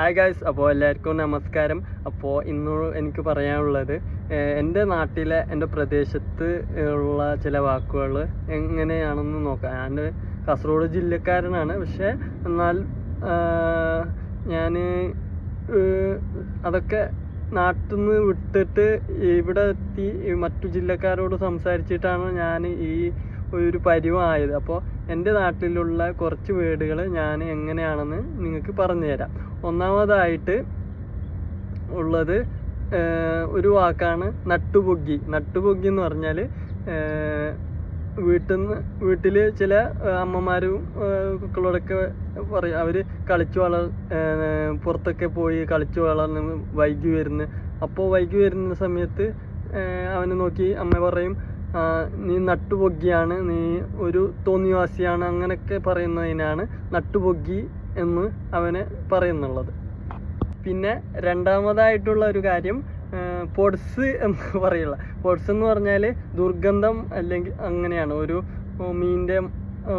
Hi guys, അപ്പോൾ എല്ലാവർക്കും നമസ്കാരം. അപ്പോൾ ഇന്ന് എനിക്ക് പറയാനുള്ളത് എൻ്റെ നാട്ടിലെ എൻ്റെ പ്രദേശത്ത് ഉള്ള ചില വാക്കുകൾ എങ്ങനെയാണെന്ന് നോക്കാം. ഞാൻ കാസർഗോഡ് ജില്ലക്കാരനാണ്, പക്ഷേ എന്നാൽ ഞാൻ അതൊക്കെ നാട്ടിൽ നിന്ന് വിട്ടിട്ട് ഇവിടെ എത്തി മറ്റു ജില്ലക്കാരോട് സംസാരിച്ചിട്ടാണ് ഞാൻ ഈ ഒരു പരിവായത്. അപ്പോൾ എൻ്റെ നാട്ടിലുള്ള കുറച്ച് വേർഡുകൾ ഞാൻ എങ്ങനെയാണെന്ന് നിങ്ങൾക്ക് പറഞ്ഞു തരാം. ഒന്നാമതായിട്ട് ഉള്ളത് ഒരു വാക്കാണ് നട്ടുപൊഗ്ഗി. നട്ടുപൊഗ്ഗി എന്ന് പറഞ്ഞാൽ വീട്ടിൽ ചില അമ്മമാരും കുട്ടികളോടൊക്കെ പറയും, അവർ പുറത്തൊക്കെ പോയി കളിച്ചു വളർന്ന് വൈകി വരുന്നു. അപ്പോൾ വൈകി വരുന്ന സമയത്ത് അവനെ നോക്കി അമ്മ പറയും, നീ നട്ടുപൊഗ്ഗിയാണ്, നീ ഒരു തോന്നിവാസിയാണ്, അങ്ങനെയൊക്കെ പറയുന്നതിനാണ് നട്ടുപൊഗ്ഗി എന്ന് അവന് പറയുന്നുള്ളത്. പിന്നെ രണ്ടാമതായിട്ടുള്ള ഒരു കാര്യം പൊഡ്സ് എന്ന് പറയുള്ള. പൊഡ്സ് എന്ന് പറഞ്ഞാൽ ദുർഗന്ധം, അല്ലെങ്കിൽ അങ്ങനെയാണ്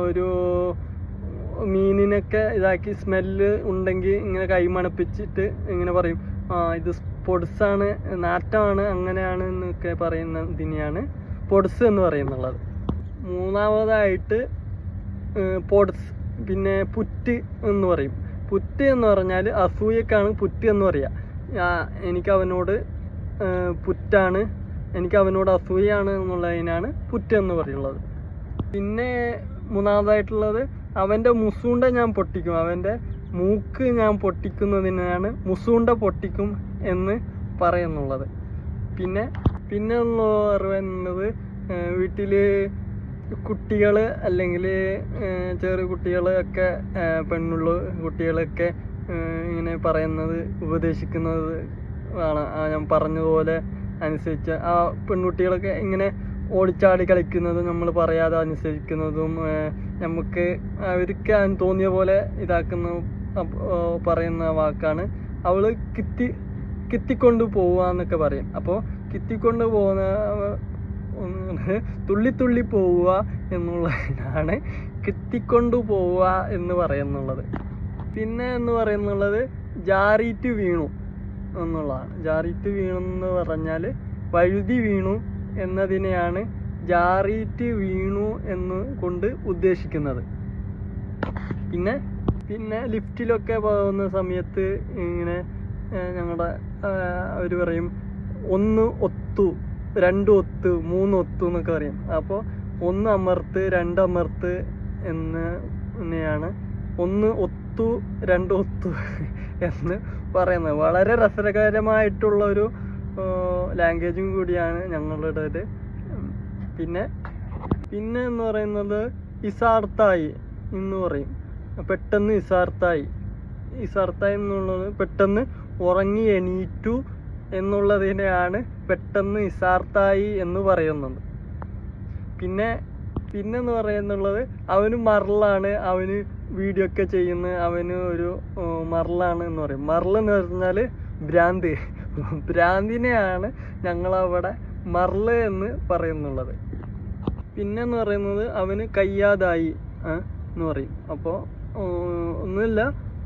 ഒരു മീനിനൊക്കെ ഇതാക്കി സ്മെല്ല് ഉണ്ടെങ്കിൽ ഇങ്ങനെ കൈമണപ്പിച്ചിട്ട് ഇങ്ങനെ പറയും, ഇത് പൊഡ്സാണ്, നാറ്റമാണ്, അങ്ങനെയാണ് എന്നൊക്കെ പറയുന്നതിനെയാണ് പൊഡ്സ് എന്ന് പറയുന്നുള്ളത്. മൂന്നാമതായിട്ട് പൊഡ്സ്. പിന്നെ പുറ്റ് എന്ന് പറയും. പുറ്റ് എന്ന് പറഞ്ഞാൽ അസൂയക്കാണ് പുറ്റ് എന്ന് പറയുക. എനിക്ക് അവനോട് പുറ്റാണ്, എനിക്ക് അവനോട് അസൂയാണ് എന്നുള്ളതിനാണ് പുറ്റ് എന്ന് പറയുള്ളത്. പിന്നെ മൂന്നാമതായിട്ടുള്ളത് അവൻ്റെ മുസൂണ്ട ഞാൻ പൊട്ടിക്കും, അവൻ്റെ മൂക്ക് ഞാൻ പൊട്ടിക്കുന്നതിനാണ് മുസൂണ്ട പൊട്ടിക്കും എന്ന് പറയുന്നുള്ളത്. പിന്നെ എന്ന് പറയുന്നത് വീട്ടിൽ കുട്ടികൾ അല്ലെങ്കിൽ ചെറിയ കുട്ടികളൊക്കെ പെണ്ണുള്ള കുട്ടികളൊക്കെ ഇങ്ങനെ പറയുന്നത് ഉപദേശിക്കുന്നത് ആണ്. ഞാൻ പറഞ്ഞതുപോലെ അനുസരിച്ച് ആ പെൺകുട്ടികളൊക്കെ ഇങ്ങനെ ഓടിച്ചാടി കളിക്കുന്നതും നമ്മൾ പറയാതെ അനുസരിക്കുന്നതും നമുക്ക് അവർക്ക് തോന്നിയ പോലെ പറയുന്ന വാക്കാണ്. അവൾ കിത്തിക്കൊണ്ട് പോവുക എന്നൊക്കെ പറയും. അപ്പോൾ കിത്തിക്കൊണ്ട് പോകുന്ന തുള്ളി പോവുക എന്നുള്ളതിനാണ് കിത്തിക്കൊണ്ടു പോവുക എന്ന് പറയുന്നുള്ളത്. പിന്നെ എന്ന് പറയുന്നുള്ളത് ജാറിയിട്ട് വീണു എന്നുള്ളതാണ്. ജാറിയിട്ട് വീണു എന്ന് പറഞ്ഞാൽ വഴുതി വീണു എന്നതിനെയാണ് ജാറിയിട്ട് വീണു എന്ന് കൊണ്ട് ഉദ്ദേശിക്കുന്നത്. പിന്നെ ലിഫ്റ്റിലൊക്കെ പോകുന്ന സമയത്ത് ഇങ്ങനെ ഞങ്ങളുടെ അവർ പറയും, 1 ഒത്തു, 2 ഒത്ത്, 3 ഒത്തു എന്നൊക്കെ പറയും. അപ്പോൾ 1 അമർത്ത്, 2 അമർത്ത് എന്നെയാണ് 1 ഒത്തു, 2 ഒത്തു എന്ന് പറയുന്നത്. വളരെ രസകരമായിട്ടുള്ളൊരു ലാംഗ്വേജും കൂടിയാണ് ഞങ്ങളുടേത്. പിന്നെ എന്ന് പറയുന്നത് ഇസാർത്തായി എന്ന് പറയും. പെട്ടെന്ന് ഇസാർത്തായി എന്നുള്ളത് പെട്ടെന്ന് ഉറങ്ങി എണീറ്റു എന്നുള്ളതിനെയാണ് പെട്ടെന്ന് ഇസാർത്തായി എന്ന് പറയുന്നത്. പിന്നെ എന്ന് പറയുന്നുള്ളത് അവന് മറലാണ്, അവന് വീഡിയോ ഒക്കെ ചെയ്യുന്ന അവന് ഒരു മറലാണ് എന്ന് പറയും. മറലെന്ന് പറഞ്ഞാൽ ഭ്രാന്തിനെയാണ് ഞങ്ങളവിടെ മറല് എന്ന് പറയുന്നുള്ളത്. എന്ന് പറയുന്നത് അവന് കയ്യാതായി എന്ന് പറയും. അപ്പോൾ ഒന്നുമില്ല,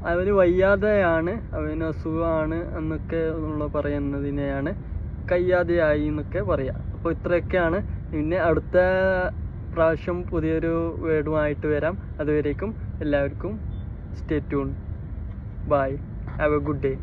അവന് വയ്യാതെയാണ്, അവന് അസുഖമാണ് എന്നൊക്കെ പറയുന്നതിനെയാണ് കയ്യാതെയായി എന്നൊക്കെ പറയാം. അപ്പോൾ ഇത്രയൊക്കെയാണ്. പിന്നെ അടുത്ത പ്രാവശ്യം പുതിയൊരു വേർഡുമായിട്ട് വരാം. അതുവരേക്കും എല്ലാവർക്കും stay tune. Bye. Have a good day.